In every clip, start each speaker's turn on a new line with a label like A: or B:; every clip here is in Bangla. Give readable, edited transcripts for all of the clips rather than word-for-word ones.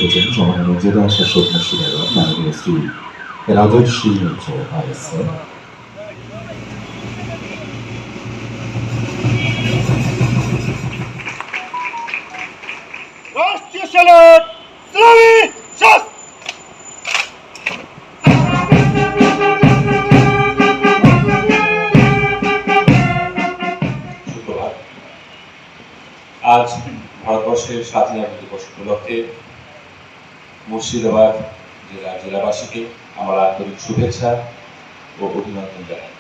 A: হয়েছেন সম্মানের মর্যাদা শাসক মুর্শিদাবাদ মাননীয় শ্রী রাজশ্রী মিত্র আইএসএ।
B: রাষ্ট্রীয় স্যালুট ইসলামী শাস্ত্র।
C: সুপ্রভাত। আজ ভারতবর্ষের স্বাধীনতা দিবস উপলক্ষে মুর্শিদাবাদ জেলার জেলাবাসীকে আমার আন্তরিক শুভেচ্ছা ও অভিনন্দন জানাই।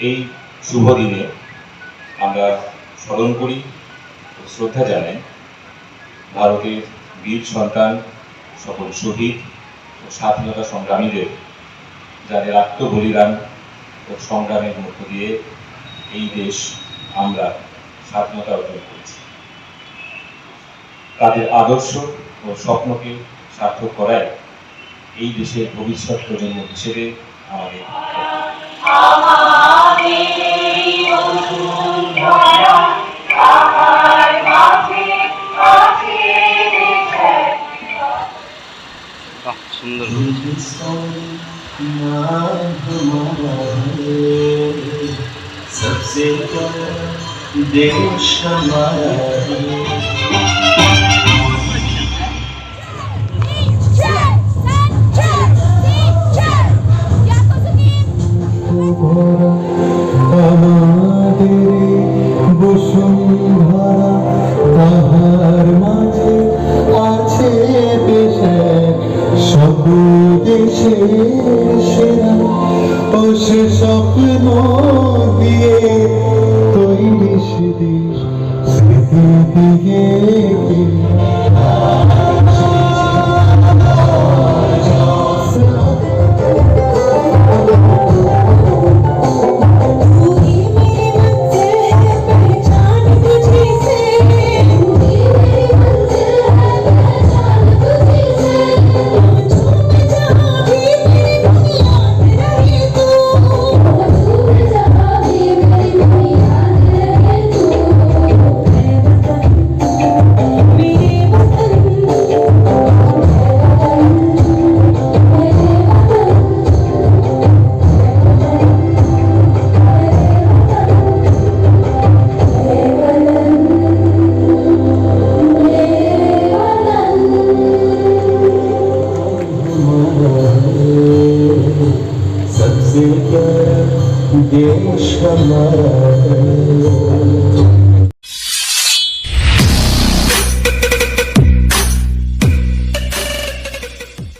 C: এই শুভ দিনে আমরা স্মরণ করি ও শ্রদ্ধা জানাই ভারতের বীর সন্তান সকল শহীদ ও স্বাধীনতা সংগ্রামীদের, যাদের আত্মবলিদান ও সংগ্রামের মধ্য দিয়ে এই দেশ আমরা স্বাধীনতা অর্জন করেছি। তাদের আদর্শ ও স্বপ্নকে সার্থক করায় এই দেশের ভবিষ্যৎ প্রজন্ম হিসেবে আমাদের
B: সুন্দর
D: सबसे देश हमारा